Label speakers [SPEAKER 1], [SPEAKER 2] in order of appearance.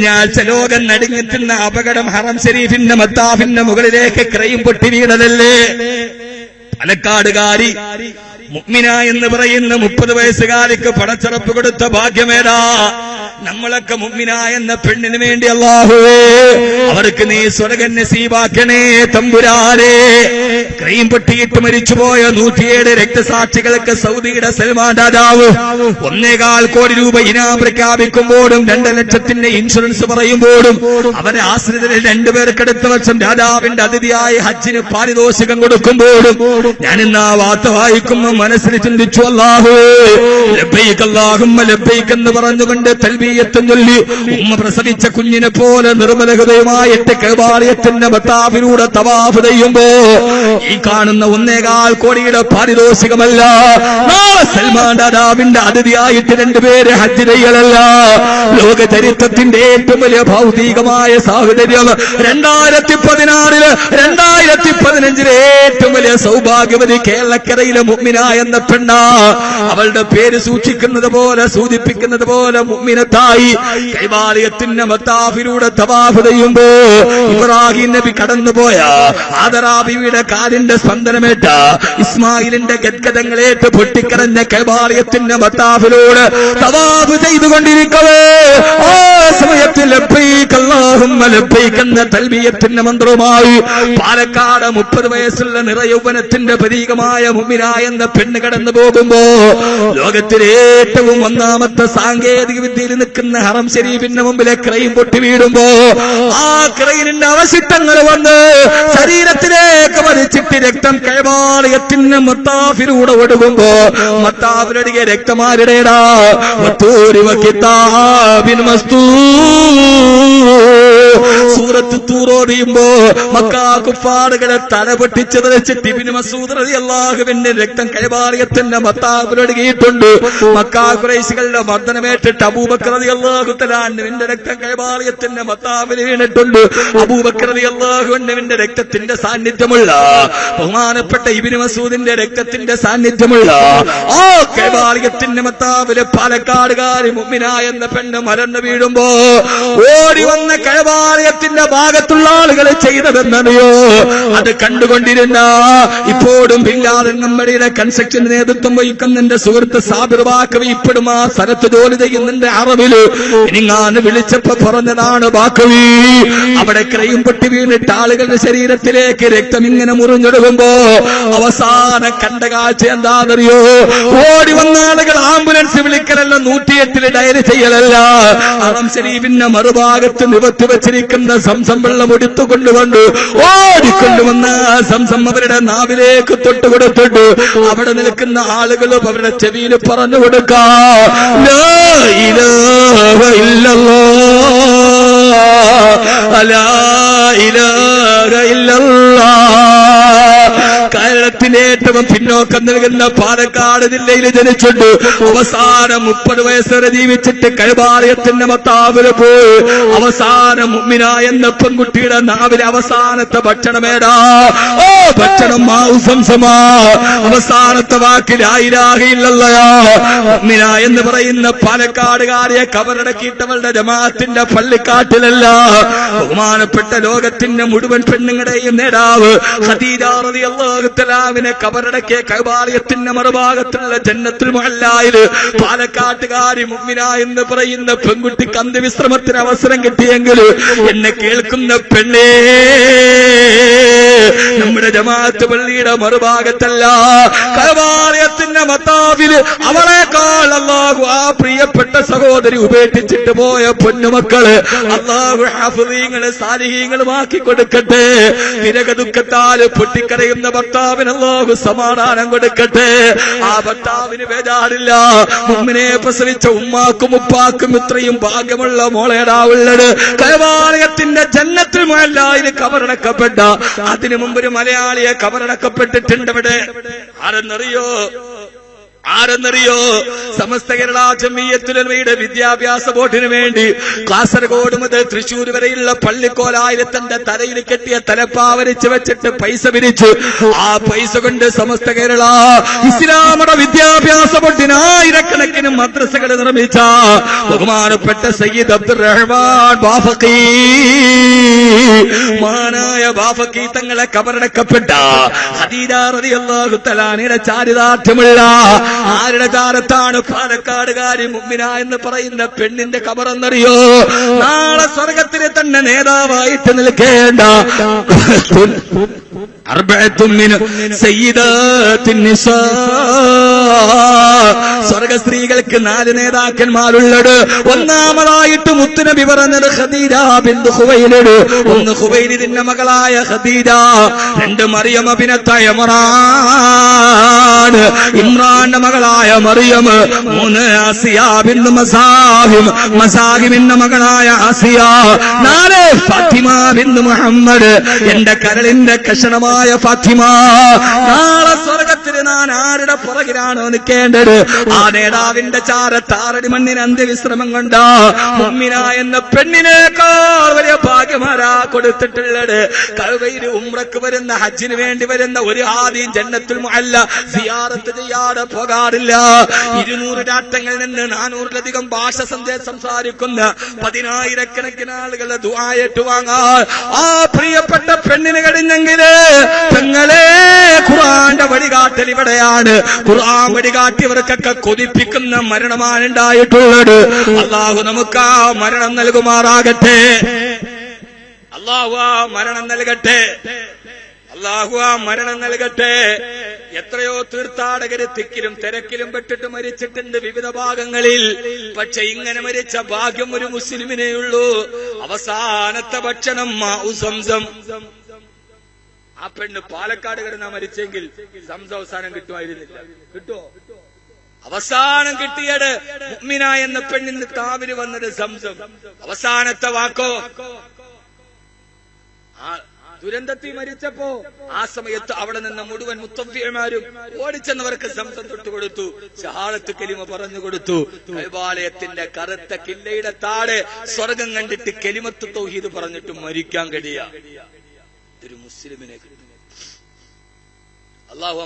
[SPEAKER 1] ഞാഴ്ച ലോകം നടുങ്ങെത്തുന്ന അപകടം ഹറം ശരീഫിന്റെ മത്താഫിന്റെ മുകളിലേക്ക് ക്രയും പൊട്ടി വീണതല്ലേ? പാലക്കാടുകാരി മുഅ്മിന എന്ന് പറയുന്ന 30 വയസ്സുകാരിക്ക് പടച്ചറപ്പ് കൊടുത്ത ഭാഗ്യമേടാ. നമ്മളൊക്കെ മുഅ്മിന എന്ന പെണ്ണിന് വേണ്ടി അല്ലാഹുവേ അവർക്ക് നീ സ്വർഗ്ഗം നസീബാക്കണേ തമ്പുരാനെ. ക്രൈം പൊട്ടിയിട്ട് മരിച്ചുപോയ 107 രക്തസാക്ഷികൾക്ക് സൗദിയുടെ സൽമാൻ രാജാവ് 1.25 കോടി രൂപ ഇനാം പ്രഖ്യാപിക്കുമ്പോഴും 2 ലക്ഷത്തിന്റെ ഇൻഷുറൻസ് പറയുമ്പോഴും അവരെ ആശ്രിതരിൽ 2 പേർക്ക് അടുത്ത വർഷം രാജാവിന്റെ അതിഥിയായി ഹജ്ജിന് പാരിതോഷികം കൊടുക്കുമ്പോഴും ഞാനിന്ന് ആ വാർത്ത വായിക്കുമ്പോൾ മനസ്സിൽ ചിന്തിച്ചു, അല്ലാഹുവേ ലബ്ബൈക അല്ലാഹുമ്മ ലബ്ബൈക എന്ന് പറഞ്ഞുകൊണ്ട് തൽബിയത്തും ചൊല്ലി ഉമ്മ പ്രസവിച്ച കുഞ്ഞിനെ പോലെ നിർമ്മല ഹൃദയമായിട്ട് കഅബാലയത്തിന്റെ മത്താഫിലൂടെ തവാഫ് ചെയ്യുമ്പോ ഈ കാണുന്ന 1.25 കോടിയുടെ പാരിതോഷികമല്ല, സൽമാൻ രാജാവിന്റെ അതിഥിയായിട്ട് 2 പേര് ഹജ്ജ് ചെയ്യലല്ല. ലോക ചരിത്രത്തിന്റെ ഏറ്റവും വലിയ ഭൗതികമായ സാഹചര്യം 2016 2015 ഏറ്റവും വലിയ സൗഭാഗ്യവതി കേരളക്കരയിലെ മുഅ്മിന എന്ന പെണ്ണ. അവളുടെ പേര് സൂക്ഷിക്കുന്നത് പോലെ സൂചിപ്പിക്കുന്നത് പോലെ മുഅ്മിനത്തായി കൈബാലയത്തിന്റെ മത്താഫിലൂടെ തവാഫ് ചെയ്യുമ്പോ ഇബ്രാഹിം നബി കടന്നുപോയ ആദറാ ബീവിയുടെ കാലിന്റെ സ്പന്ദനമേറ്റ ഇസ്മായിലിന്റെ ഗദ്ഗതങ്ങളേറ്റ് പൊട്ടിക്കരഞ്ഞ കൈബാലയത്തിന്റെ മത്താഫിലൂടെ തവാഫ് ചെയ്തുകൊണ്ടിരിക്കവേ ആ സമയത്ത് ലബ്ബൈക അല്ലാഹുമ്മ ലബ്ബൈക എന്ന തൽബിയത്തിന്റെ മന്ത്രവുമായി പാലക്കാട് 30 വയസ്സുള്ള നിറയൗവനത്തിന്റെ പ്രതീകമായ മുഅ്മിന എന്ന പെണ്ണ് കടന്നു പോകുമ്പോ ലോകത്തിലെ ഏറ്റവും ഒന്നാമത്തെ സാങ്കേതിക വിദ്യയിൽ നിൽക്കുന്ന ഹറം ശരീഫിന്റെ മുമ്പിലെ ക്രൈം പൊട്ടി വീടുമ്പോ ആ ക്രൈനിന്റെ അവശിഷ്ടങ്ങൾ വന്ന് ശരീരത്തിലേക്ക് വലിച്ചിട്ട് രക്തം കൈബാലയത്തിന്റെ മത്താഫിലൂടെ ഒടുകുമ്പോ മത്താഫിലൊടികെ രക്തമാരുടേടാ സൂറത്ത് തൂറോടിയുമ്പോ മക്കാ കുഫാറുകളെ തല പൊട്ടിച്ചത് വെച്ചിട്ട് ഇബ്നു മസ്ഊദ് റളിയല്ലാഹുവിന്റെ രക്തം കൈബാലയത്തിന്റെ മത്താഫിലൊടുകിയിട്ടുണ്ട്. മക്കാ ഖുറൈശികളുടെ മർദ്ദനമേറ്റിട്ട് അബൂബക്കർ റളിയല്ലാഹു തആല അൻഹുവിന്റെ രക്തം കൈബാലയത്തിന്റെ മത്താഫിൽ വീണിട്ടുണ്ട്. അബൂബക്കർ റളിയല്ലാഹു അൻഹുവിന്റെ രക്തത്തിന്റെ സാന്നിധ്യമുള്ള ബഹുമാനപ്പെട്ട ഇബ്നു മസ്ഊദിന്റെ രക്തത്തിന്റെ സാന്നിധ്യമുള്ള ആ കൈബാലയത്തിന്റെ മത്താഫിലെ പാലക്കാടുകാരി മുഅ്മിന എന്ന പെണ്ണ് മരന്ന് വീഴുമ്പോ ഓടി വന്ന കൈബാലയത്തിന്റെ ഭാഗത്തുള്ള ആളുകൾ ചെയ്തതെന്നറിയോ? അത് കണ്ടുകൊണ്ടിരുന്ന ഇപ്പോഴും ബില്ലാദൻ കമ്പനിയുടെ കൺസ്ട്രക്ഷൻ നേതൃത്വം വഹിക്കുന്ന എന്റെ സുഹൃത്ത് സാബിർ ബാക്കവി ഇപ്പോഴും ആ സ്ഥലത്ത് ജോലി ചെയ്യുന്നുണ്ട്. അറബില് ഇനിങ്ങാന് വിളിച്ചപ്പോ പറഞ്ഞതാണ്, ബാക്കവി അവിടെ ക്രൈം പൊട്ടി വീണിട്ട് ആളുകളുടെ ശരീരത്തിലേക്ക് രക്തം ഇങ്ങനെ മുറിഞ്ഞൊടുകുമ്പോ അവസാനം കണ്ട കാഴ്ച എന്താണെന്നറിയോ? ഓടി വന്ന ആളുകൾ ആംബുലൻസ് വിളിക്കലല്ല, 108 ഡയറി ചെയ്യലല്ല, ഹറം ശരീഫിന്റെ മറുഭാഗത്ത് നിവർത്തി വെച്ചിരിക്കുന്ന സംസം വെള്ളം എടുത്തുകൊണ്ടുകൊണ്ട് ഓടിക്കൊണ്ടുവന്ന സംസം അവരുടെ നാവിലേക്ക് തൊട്ടുകൊടുത്തിട്ട് അവിടെ നിൽക്കുന്ന ആളുകളും അവരുടെ ചെവിയിൽ പറഞ്ഞു കൊടുക്കാ, ലാ ഇലാഹ ഇല്ലല്ലാഹ് ലാ ഇലാഹ ഇല്ലല്ലാഹ്. കേരളത്തിലെ ഏറ്റവും പിന്നോക്കം നൽകുന്ന പാലക്കാട് ജില്ലയിൽ ജനിച്ചിട്ട് അവസാനം 30 വയസ്സ് വരെ ജീവിച്ചിട്ട് കൈബാലയത്തിന്റെ മത്താവില് പോയി അവസാനം മുഅ്മിന എന്ന പെൺകുട്ടിയുടെ നാവിലെ അവസാനത്തെ ഭക്ഷണമേടാ. ഓ ഭക്ഷണം മാംസമാ. അവസാനത്തെ വാക്ക് ലാ ഇലാഹ ഇല്ലല്ലാഹ്. മുഅ്മിന എന്ന് പറയുന്ന പാലക്കാടുകാരിയെ കബറടക്കിയിട്ടവളുടെ ജമാഅത്തിന്റെ പള്ളിക്കാട്ടിലല്ല, ബഹുമാനപ്പെട്ട ലോകത്തിന്റെ മുഴുവൻ പെണ്ണുങ്ങളുടെയും നേതാവ് ഖദീജ റളിയല്ലാഹു തആലാവിനെ കബറടക്കിയ കഅബാലയത്തിന്റെ മറുഭാഗത്തുള്ള ജന്നത്തുൽ മുഅല്ലായില് പാലക്കാട്ടുകാരി മുഅ്മിന എന്ന് പറയുന്ന പെൺകുട്ടിക്ക് അന്ത്യവിശ്രമത്തിന് അവസരം കിട്ടിയെങ്കിൽ എന്നെ കേൾക്കുന്ന പെണ്ണേ, നമ്മുടെ ജമാഅത്ത് പള്ളിയുടെ മറുഭാഗത്തല്ല, കഅബാലയത്തിന്റെ മത്താവില് അവളെക്കാൾ അല്ലാഹു ആ പ്രിയപ്പെട്ട സഹോദരി ഉപേക്ഷിച്ചിട്ട് പോയ പൊന്നുമക്കള് അല്ലാഹു ഹാഫിളീങ്ങളെ സാലിഹീങ്ങളുമാക്കി കൊടുക്കട്ടെ. വിരക ദുഃഖത്താൽ പൊട്ടിക്കരയുന്ന ഭർത്താവിന് അല്ലാഹു സമാധാനം കൊടുക്കട്ടെ. ആ ഭർത്താവിന് ബേജാറില്ല. മുഅ്മിനെ പ്രസവിച്ച ഉമ്മാക്കും ഉപ്പാക്കും ഇത്രയും ഭാഗ്യമുള്ള മോളേടാവുള്ളത് കഅബാലയത്തിന്റെ ജന്നത്തുൽ മുഅല്ലായിൽ കബറടക്കപ്പെട്ട, അതിനു മുമ്പ് ഒരു മലയാളിയെ കബറടക്കപ്പെട്ടിട്ടുണ്ട്. ഇവിടെ ആരെന്നറിയോ? ആരെന്നറിയോ? സമസ്ത കേരള ജംഇയ്യത്തുൽ ഉലമയുടെ വിദ്യാഭ്യാസ ബോർഡിന് വേണ്ടി കാസർഗോഡ് മുതൽ തൃശ്ശൂർ വരെയുള്ള പള്ളിക്കോലായിരത്തിന്റെ തലയിൽ കെട്ടിയ തലപ്പാവരിച്ച് വെച്ചിട്ട് പൈസ പിരിച്ചു. ആ പൈസ കൊണ്ട് സമസ്ത കേരള ഇസ്ലാമിക വിദ്യാഭ്യാസ ബോർഡിന് ആയിരക്കണക്കിന് മദ്രസകൾ നിർമ്മിച്ച ബഹുമാനപ്പെട്ട സയ്യിദ് അബ്ദുറഹ്മാൻ ബാഫഖി, മാനായ ബാഫഖി തങ്ങളെ കബറടക്കപ്പെട്ട ഖദീജ റളിയല്ലാഹു തആല അൻഹയുടെ ചാരിതാർത്ഥ്യമുള്ള ആരുടെ ചാരത്താണ്? പാലക്കാടുകാരി മുഅ്മിന എന്ന് പറയുന്ന പെണ്ണിന്റെ ഖബറെന്നറിയോ? നാളെ സ്വർഗത്തിലെ തന്നെ നേതാവായിട്ട് നിൽക്കേണ്ട സ്വർഗ സ്ത്രീകൾക്ക് 4 നേതാക്കന്മാരുള്ളത്. ഒന്നാമതായിട്ട് മുത്തുനബി പറഞ്ഞത് ഖദീജ ബിൻത് ഖുവൈലിദ്. ഒന്ന് ഖുവൈലിദിന്റെ മകളായ ഖദീജ, 2 മറിയം ബിനത്ത് ഇമ്രാൻ, ഇമ്രാന്റെ മകളായ മറിയം, 3 ആസിയ ബിൻത് മസാഹിം, മസാഹിമിന്റെ മകളായ ആസിയ, 4 ഫാത്തിമ ബിൻത് മുഹമ്മദ്, എന്റെ കരളിന്റെ കഷണമായ ഫാത്തിമ. നാളെ സ്വർഗത്തിൽ ഞാൻ ആരുടെ പുറകിലാണോ നിൽക്കേണ്ടത്? ആ നേതാവിന്റെ ചാരത്താറടി മണ്ണിന് അന്ത്യവിശ്രമം കൊണ്ട് മുഅ്മിന എന്ന പെണ്ണിനേക്കാൾ വലിയ ഭാഗ്യമാരാ കൊടുത്തിട്ടുള്ളത്. കഅബയിൽ ഉംറക്ക് വരുന്ന, ഹജ്ജിന് വേണ്ടി വരുന്ന ഒരു ആദ്യം ജന്നത്തുൽ മുഅല്ല സിയാറത്ത് ചെയ്യാതെ പോകാറില്ല. 200 രാഷ്ട്രങ്ങളിൽ നിന്ന് 400-ലധികം ഭാഷ സംസാരിക്കുന്ന 10,000-കണക്കിന് ആളുകളെ ദുആ ഏറ്റുവാങ്ങാൻ ആ പ്രിയപ്പെട്ട പെണ്ണിന് കഴിഞ്ഞെങ്കില് പെങ്ങളെ ഖുർആന്റെ വഴികാട്ടൽ ഇവിടെയാണ്. ഖുർആൻ വഴികാട്ടിയവർക്കൊക്കെ കൊതിപ്പിക്കുന്ന മരണമാണ് ഉണ്ടായിട്ടുള്ളത്. അല്ലാഹു നമുക്ക് ആ മരണം നൽകുമാറാകട്ടെ. അല്ലാഹു ആ മരണം നൽകട്ടെ. അല്ലാഹു ആ മരണം നൽകട്ടെ. എത്രയോ തീർത്ഥാടകര് തിക്കിലും തിരക്കിലും പെട്ടിട്ട് മരിച്ചിട്ടുണ്ട് വിവിധ ഭാഗങ്ങളിൽ. പക്ഷെ ഇങ്ങനെ മരിച്ച ഭാഗ്യം ഒരു മുസ്ലിമിനെയുള്ളൂ. അവസാനത്തെ ഭക്ഷണം മാഉ സംസം. ആ പെണ്ണ് പാലക്കാട് കിടന്നാ മരിച്ചെങ്കിൽ സംസം അവസാനം കിട്ടുമായിരുന്നില്ല. കിട്ടുമോ? അവസാനം കിട്ടിയത് മുഅ്മിന എന്ന പെണ്ണിന് താവിന് വന്നത് സംസം. അവസാനത്തെ വാക്കോ? ആ ദുരന്തത്തിൽ മരിച്ചപ്പോ ആ സമയത്ത് അവിടെ നിന്ന് മുഴുവൻ മുത്തവ്വിമാരും ഓടിച്ചെന്നവർക്ക് സംസം തൊട്ടുകൊടുത്തു, ഷഹാദത്ത് കലിമ പറഞ്ഞു കൊടുത്തു. കഅബാലയത്തിന്റെ കറുത്ത കില്ലയുടെ താഴെ സ്വർഗം കണ്ടിട്ട് കലിമത്ത് തൗഹീദ് പറഞ്ഞിട്ട് മരിക്കാൻ കഴിയ ഒരു മുസ്ലിമിനെ കിട്ടും. അല്ലാഹു